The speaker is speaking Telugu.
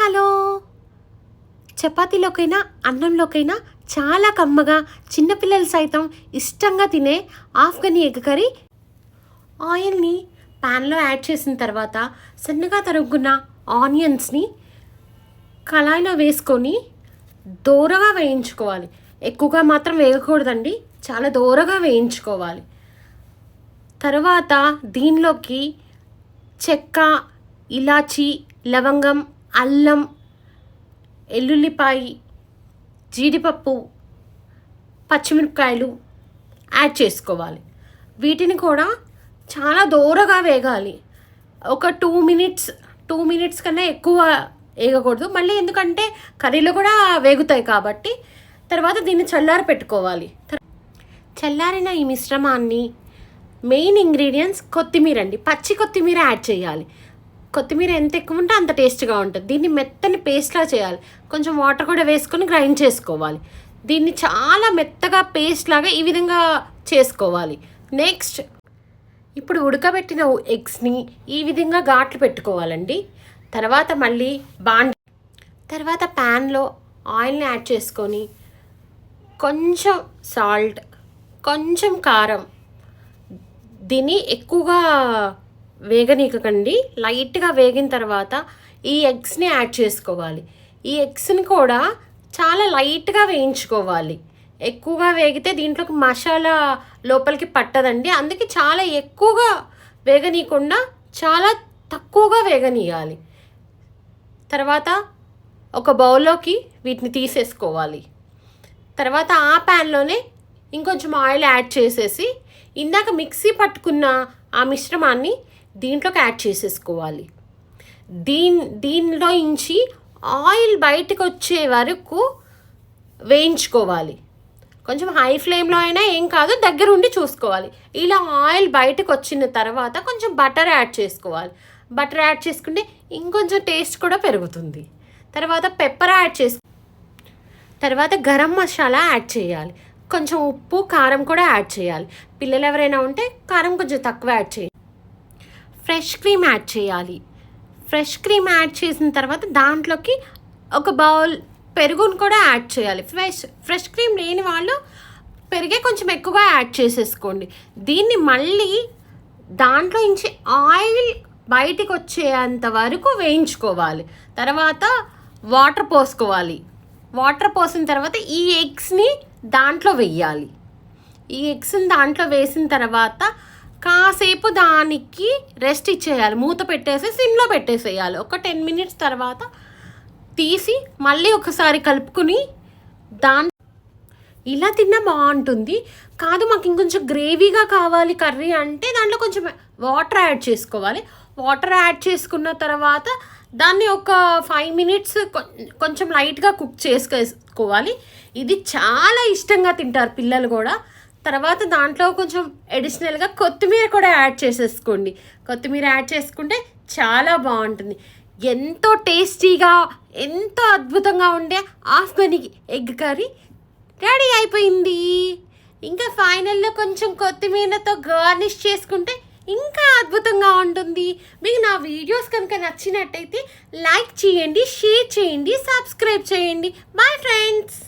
హలో! చపాతీలోకైనా అన్నంలోకైనా చాలా కమ్మగా చిన్నపిల్లలు సైతం ఇష్టంగా తినే ఆఫ్ఘనీ ఎగ్ కర్రీ. ఆయిల్ని ప్యాన్లో యాడ్ చేసిన తర్వాత సన్నగా తరుగుకున్న ఆనియన్స్ని కళాయిలో వేసుకొని దోరగా వేయించుకోవాలి. ఎక్కువగా మాత్రం వేయకూడదండి, చాలా దోరగా వేయించుకోవాలి. తర్వాత దీనిలోకి చెక్క, ఇలాచి, లవంగం, అల్లం, ఎల్లుల్లిపాయ, జీడిపప్పు, పచ్చిమిరపకాయలు యాడ్ చేసుకోవాలి. వీటిని కూడా చాలా దోరగా వేగాలి. ఒక 2 మినిట్స్ కన్నా ఎక్కువ వేగకూడదు, మళ్ళీ ఎందుకంటే కర్రీలో కూడా వేగుతాయి కాబట్టి. తర్వాత దీన్ని చల్లారి పెట్టుకోవాలి. చల్లారిన ఈ మిశ్రమాన్ని మెయిన్ ఇంగ్రీడియంట్స్ కొత్తిమీర అండి, పచ్చి కొత్తిమీర యాడ్ చేయాలి. కొత్తిమీర ఎంత ఎక్కువ ఉంటే అంత టేస్ట్గా ఉంటుంది. దీన్ని మెత్తని పేస్ట్లా చేయాలి. కొంచెం వాటర్ కూడా వేసుకొని గ్రైండ్ చేసుకోవాలి. దీన్ని చాలా మెత్తగా పేస్ట్ లాగా ఈ విధంగా చేసుకోవాలి. నెక్స్ట్ ఇప్పుడు ఉడకబెట్టిన ఎగ్స్ని ఈ విధంగా ఘాట్లు పెట్టుకోవాలండి. తర్వాత మళ్ళీ తర్వాత ప్యాన్లో ఆయిల్ని యాడ్ చేసుకొని కొంచెం సాల్ట్, కొంచెం కారం, దీన్ని ఎక్కువగా వేగనీకండి. లైట్గా వేగిన తర్వాత ఈ ఎగ్స్ని యాడ్ చేసుకోవాలి. ఈ ఎగ్స్ని కూడా చాలా లైట్గా వేయించుకోవాలి. ఎక్కువగా వేగితే దీంట్లోకి మసాలా లోపలికి పట్టదండి, అందుకే చాలా ఎక్కువగా వేగనీయకుండా చాలా తక్కువగా వేగనీయాలి. తర్వాత ఒక బౌల్లోకి వీటిని తీసేసుకోవాలి. తర్వాత ఆ ప్యాన్లోనే ఇంకొంచెం ఆయిల్ యాడ్ చేసేసి ఇందాక మిక్సీ పట్టుకున్న ఆ మిశ్రమాన్ని దీంట్లోకి యాడ్ చేసేసుకోవాలి. దీనిలో నుంచి ఆయిల్ బయటకు వచ్చే వరకు వేయించుకోవాలి. కొంచెం హై ఫ్లేమ్లో అయినా ఏం కాదు, దగ్గర ఉండి చూసుకోవాలి. ఇలా ఆయిల్ బయటకు వచ్చిన తర్వాత కొంచెం బటర్ యాడ్ చేసుకోవాలి. బటర్ యాడ్ చేసుకుంటే ఇంకొంచెం టేస్ట్ కూడా పెరుగుతుంది. తర్వాత పెప్పర్ యాడ్ తర్వాత గరం మసాలా యాడ్ చేయాలి. కొంచెం ఉప్పు, కారం కూడా యాడ్ చేయాలి. పిల్లలు ఎవరైనా ఉంటే కారం కొంచెం తక్కువ యాడ్ చేయాలి. ఫ్రెష్ క్రీమ్ యాడ్ చేయాలి. ఫ్రెష్ క్రీమ్ యాడ్ చేసిన తర్వాత దాంట్లోకి ఒక బౌల్ పెరుగును కూడా యాడ్ చేయాలి. ఫ్రెష్ క్రీమ్ లేని వాళ్ళు పెరిగే కొంచెం ఎక్కువగా యాడ్ చేసేసుకోండి. దీన్ని మళ్ళీ దాంట్లో నుంచి ఆయిల్ బయటికి వచ్చేంత వరకు వేయించుకోవాలి. తర్వాత వాటర్ పోసుకోవాలి. వాటర్ పోసిన తర్వాత ఈ ఎగ్స్ని దాంట్లో వేయాలి. ఈ ఎగ్స్ని దాంట్లో వేసిన తర్వాత కాసేపు దానికి రెస్ట్ ఇచ్చేయాలి. మూత పెట్టేసి సిమ్లో పెట్టేసేయాలి. ఒక 10 మినిట్స్ తర్వాత తీసి మళ్ళీ ఒకసారి కలుపుకుని ఇలా తిన్నా బాగుంటుంది. కాదు మాకు ఇంకొంచెం గ్రేవీగా కావాలి కర్రీ అంటే దాంట్లో కొంచెం వాటర్ యాడ్ చేసుకోవాలి. వాటర్ యాడ్ చేసుకున్న తర్వాత దాన్ని ఒక 5 మినిట్స్ కొంచెం లైట్గా కుక్ చేసుకోవాలి. ఇది చాలా ఇష్టంగా తింటారు పిల్లలు కూడా. తర్వాత దాంట్లో కొంచెం అడిషనల్గా కొత్తిమీర కూడా యాడ్ చేసేసుకోండి. కొత్తిమీర యాడ్ చేసుకుంటే చాలా బాగుంటుంది. ఎంతో టేస్టీగా, ఎంతో అద్భుతంగా ఉండే ఆఫ్ఘనీ ఎగ్ కర్రీ రెడీ అయిపోయింది. ఇంకా ఫైనల్లో కొంచెం కొత్తిమీరతో గార్నిష్ చేసుకుంటే ఇంకా అద్భుతంగా ఉంటుంది. మీకు నా వీడియోస్ కనుక నచ్చినట్టయితే లైక్ చేయండి, షేర్ చేయండి, సబ్స్క్రైబ్ చేయండి. Bye friends.